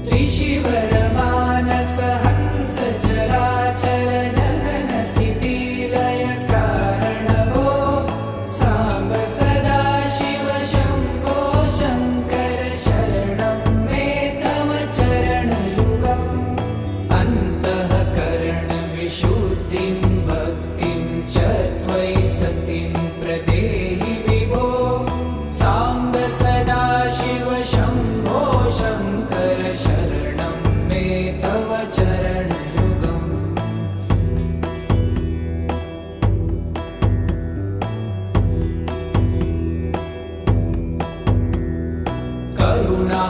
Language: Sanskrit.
त्रिशिवरमानस हंस चराचर जनन स्थिति लय कारणवो साम्ब सदा शिव शम्भो शङ्कर शरणं मे तव चरणयुगम् अन्तःकरणविशुद्धिं भक्तिं च त्वयि सतिं प्रदेहि विभो साम्ब सदा शिव शम्भो शङ्कर शरणं मे तव चरणयुगम् करुणा